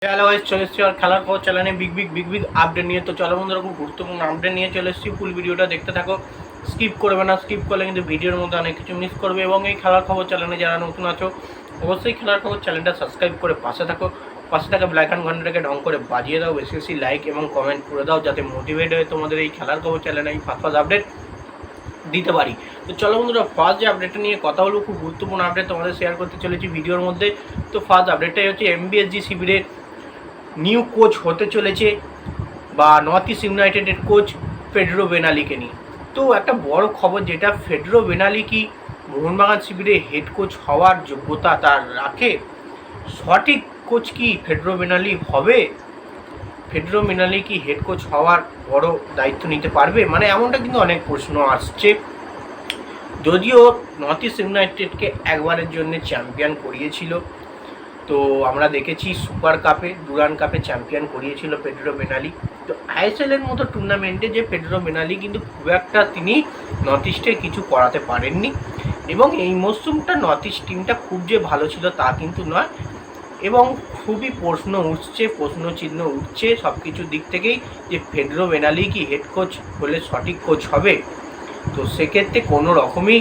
Hello guys, চলে এসেছি আর খেলার খবর চ্যানেলে বিগ আপডেট নিয়ে। তো চলো বন্ধুরা, খুব গুরুত্বপূর্ণ আপডেট নিয়ে চলে এসেছি। ফুল ভিডিওটা দেখতে থাকো, স্কিপ করবে না। স্কিপ করলে কিন্তু ভিডিওর মধ্যে অনেক কিছু মিস করবে। এবং এই খেলার খবর চ্যানেলে যারা নতুন আছো, অবশ্যই খেলার খবর চ্যানেলটা সাবস্ক্রাইব করে পাশে থাকা ব্ল্যাক অ্যান্ড ঘন্টাটাকে ঢং করে বাজিয়ে দাও। বেশি বেশি লাইক এবং কমেন্ট করে দাও, যাতে মোটিভেট হয়ে তোমাদের এই খেলার খবর চ্যানেলে এই ফার্স্ট আপডেট দিতে পারি। তো চলো বন্ধুরা, ফার্স্ট যে আপডেটটা নিয়ে কথা হলো, খুব গুরুত্বপূর্ণ আপডেট তোমাদের শেয়ার করতে চলেছি ভিডিওর মধ্যে। তো ফার্স্ট আপডেটটাই হচ্ছে এমবিএসজি শিবিরের নিউ কোচ হতে চলেছে বা নর্থ ইস্ট ইউনাইটেডের কোচ ফেডেরো বেনালিকে নিয়ে। তো একটা বড় খবর, যেটা ফেডেরো বেনালি কি মোহনবাগান শিবিরে হেড কোচ হওয়ার যোগ্যতা তার রাখে? সঠিক কোচ কি ফেডেরো বেনালি হবে? ফেডেরো বেনালি কি হেড কোচ হওয়ার বড় দায়িত্ব নিতে পারবে? মানে এমনটা কিন্তু অনেক প্রশ্ন আসছে। যদিও নর্থ ইস্ট ইউনাইটেডকে একবারের জন্য চ্যাম্পিয়ন করিয়েছিল, তো আমরা দেখেছি সুপার কাপে, ডুরান্ড কাপে চ্যাম্পিয়ন করিয়েছিল ফেডেরো বেনালি। তো আইএসএলের মতো টুর্নামেন্টে যে ফেডেরো বেনালি কিন্তু খুব একটা তিনি নর্থ ইস্টে কিছু করাতে পারেননি। এবং এই মরশুমটা নর্থ ইস্ট টিমটা খুব যে ভালো ছিল তা কিন্তু নয়। এবং খুবই প্রশ্ন চিহ্ন উঠছে সব কিছুর দিক থেকেই, যে ফেডেরো বেনালি কি হেড কোচ হলে সঠিক কোচ হবে। তো সেক্ষেত্রে কোনো রকমই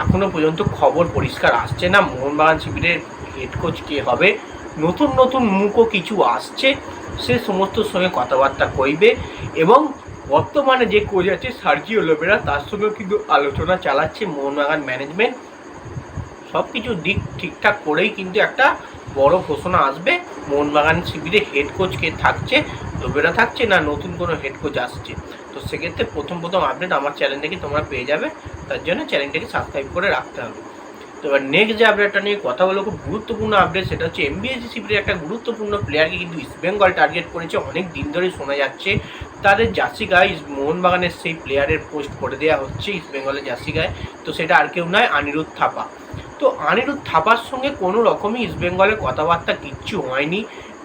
এখনও পর্যন্ত খবর পরিষ্কার আসছে না মোহনবাগান শিবিরের হেড কোচ কে হবে। নতুন মুখও কিছু আসছে, সে সমস্ত সঙ্গে কথাবার্তা কইবে। এবং বর্তমানে যে কোচ আছে সার্জিও লোবেরা, তার সঙ্গেও কিন্তু আলোচনা চালাচ্ছে মোহনবাগান ম্যানেজমেন্ট। সব কিছু দিক ঠিকঠাক করেই কিন্তু একটা বড় ঘোষণা আসবে মোহনবাগান শিবিরে হেড কোচ কে থাকছে, লোবেরা থাকছে না নতুন কোনো হেড কোচ আসছে। তো সেক্ষেত্রে প্রথম আপডেট আমার চ্যানেল থেকে তোমরা পেয়ে যাবে, তার জন্য চ্যানেলটাকে সাবস্ক্রাইব করে রাখতে হবে। তো এবার নেক্সট যে আপডেটটা নিয়ে কথা বলো, খুব গুরুত্বপূর্ণ আপডেট, সেটা হচ্ছে এমবিএসজি শিবিরের একটা গুরুত্বপূর্ণ প্লেয়ারকে কিন্তু ইস্ট বেঙ্গল টার্গেট করেছে। অনেক দিন ধরে শোনা যাচ্ছে তাদের জার্সি গায়ে মোহনবাগানের সেই প্লেয়ারের পোস্ট করে দেওয়া হচ্ছে ইস্ট বেঙ্গলের জার্সি গায়ে। তো সেটা আর কেউ নয়, অনিরুদ্ধ থাপা। তো অনিরুদ্ধ থাপার সঙ্গে কোনো রকমই ইস্ট বেঙ্গলের কথাবার্তা কিচ্ছু হয়নি,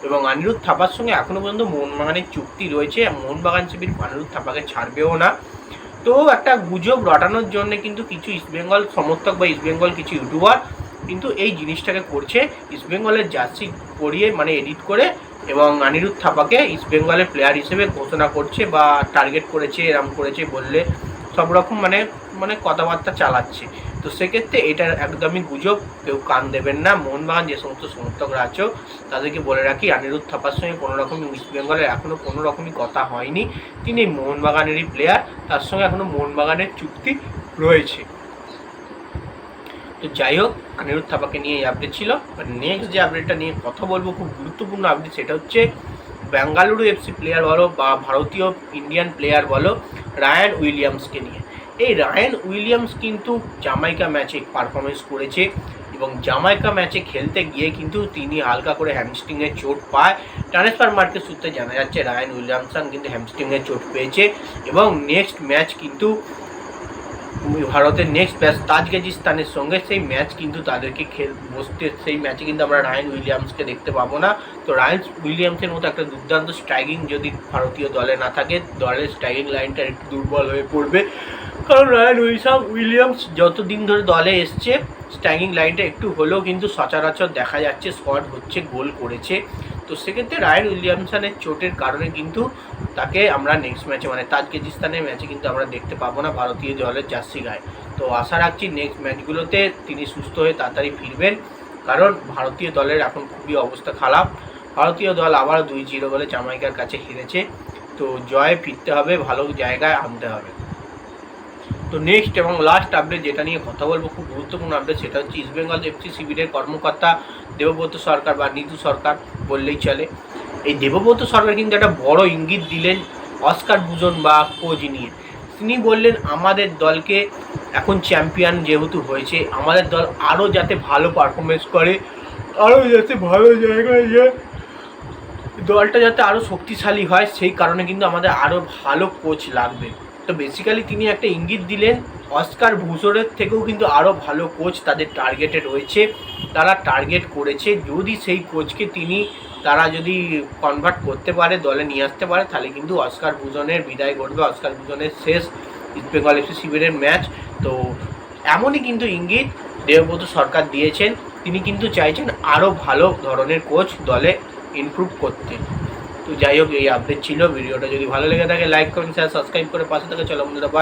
এবং অনিরুদ্ধ থাপার সঙ্গে এখনও পর্যন্ত মোহনবাগানের চুক্তি রয়েছে। মোহনবাগান শিবির অনিরুদ্ধ থাপাকে ছাড়বেও না। তো একটা গুজব রটানোর জন্য কিন্তু কিছু ইস্টবেঙ্গল সমর্থক বা ইস্টবেঙ্গল কিছু ইউটিউবার কিন্তু এই জিনিসটাকে করছে, ইস্টবেঙ্গলের জার্সি পরিয়ে মানে এডিট করে, এবং অনিরুদ্ধ থাপাকে ইস্টবেঙ্গলের প্লেয়ার হিসেবে ঘোষণা করছে বা টার্গেট করেছে, এরম করেছে বললে সব রকম মানে কথাবার্তা চালাচ্ছে। তো সেক্ষেত্রে এটা একদমই গুজব, কেউ কান দেবেন না। মোহনবাগান যে সমস্ত সমর্থকরা আছো তাদেরকে বলে রাখি, অনিরুদ্ধ থাপার সঙ্গে কোনো রকম ইস্ট বেঙ্গলের এখনও কোনো রকমই কথা হয়নি। তিনি মোহনবাগানেরই প্লেয়ার, তার সঙ্গে এখনও মোহনবাগানের চুক্তি রয়েছে। তো যাই হোক, অনিরুদ্ধ থাপাকে নিয়ে এই আপডেট ছিল। নেক্সট যে আপডেটটা নিয়ে কথা বলবো, খুব গুরুত্বপূর্ণ আপডেট, সেটা হচ্ছে বেঙ্গালুরু এফসি প্লেয়ার বলো বা ভারতীয় ইন্ডিয়ান প্লেয়ার বলো, রায়ান উইলিয়ামসকে নিয়ে। এই রায়ান উইলিয়ামস কিন্তু জামাইকা ম্যাচে পারফরমেন্স করেছে, এবং জামাইকা ম্যাচে খেলতে গিয়ে কিন্তু তিনি হালকা করে হ্যামস্ট্রিংয়ে চোট পায়। ট্রান্সফার মার্কেট সূত্রে জানা যাচ্ছে রায়ান উইলিয়ামসন কিন্তু হ্যামস্ট্রিংয়ে চোট পেয়েছে, এবং নেক্সট ম্যাচ কিন্তু ভারতের নেক্সট ম্যাচ তাজকিস্তানের সঙ্গে, সেই ম্যাচ কিন্তু তাদেরকে বসতে, সেই ম্যাচে কিন্তু আমরা রায়ান উইলিয়ামসকে দেখতে পাবো না। তো রায়ান উইলিয়ামসের মতো একটা দুর্দান্ত স্ট্রাইকিং যদি ভারতীয় দলে না থাকে, দলের স্ট্রাইকিং লাইনটা একটু দুর্বল হয়ে পড়বে। কারণ রায়ান উইলিয়ামস যতদিন ধরে দলে এসছে, স্ট্রাইকিং লাইনটা একটু হলেও কিন্তু সচরাচর দেখা যাচ্ছে, শট হচ্ছে, গোল করেছে। তো সেক্ষেত্রে রায়ান উইলিয়ামসনের চোটের কারণে কিন্তু তাকে আমরা নেক্সট ম্যাচে মানে তাজকিস্তানের ম্যাচে কিন্তু আমরা দেখতে পাবো না ভারতীয় দলের জার্সি গায়ে। তো আশা রাখছি নেক্সট ম্যাচগুলোতে তিনি সুস্থ হয়ে তাড়াতাড়ি ফিরবেন, কারণ ভারতীয় দলের এখন খুবই অবস্থা খারাপ। ভারতীয় দল আবার 2-0 বলে জামাইকার কাছে হেরেছে। তো জয়ে ফিরতে হবে, ভালো জায়গায় আনতে হবে। তো নেক্সট এবং লাস্ট আপডেট যেটা নিয়ে কথা বলবো, খুব গুরুত্বপূর্ণ আপডেট, সেটা হচ্ছে ইস্টবেঙ্গল এফসি শিবিরের কর্মকর্তা দেবব্রত সরকার বা নিতু সরকার বললেই চলে। এই দেবব্রত সরকার কিন্তু একটা বড় ইঙ্গিত দিলেন অস্কার বুজন বা কোচ নিয়ে। তিনি বললেন, আমাদের দলকে এখন চ্যাম্পিয়ন যেহেতু হয়েছে, আমাদের দল আরও যাতে ভালো পারফরমেন্স করে, আরও যাতে ভালো জায়গায় যায়, দলটা যাতে আরও শক্তিশালী হয়, সেই কারণে কিন্তু আমাদের আরও ভালো কোচ লাগবে। তো বেসিক্যালি তিনি একটা ইঙ্গিত দিলেন, অস্কার ভুজনের থেকেও কিন্তু আরও ভালো কোচ তাদের টার্গেটে রয়েছে, তারা টার্গেট করেছে। যদি সেই কোচকে তারা যদি কনভার্ট করতে পারে, দলে নিয়ে আসতে পারে, তাহলে কিন্তু অস্কার ভুজনের বিদায় ঘটবে, অস্কার ভুজনের শেষ ইস্টবেঙ্গল এফসি শিবিরের ম্যাচ। তো এমনই কিন্তু ইঙ্গিত দেবব্রত সরকার দিয়েছেন, তিনি কিন্তু চাইছেন আরও ভালো ধরনের কোচ দলে ইমপ্রুভ করতে। তো যাই হোক, এই আপডেট ছিল। ভিডিওটা যদি ভালো লেগে থাকে লাইক কমেন্ট শেয়ার সাবস্ক্রাইব করে পাশে থাকে। চলো বন্ধুরা, বাই।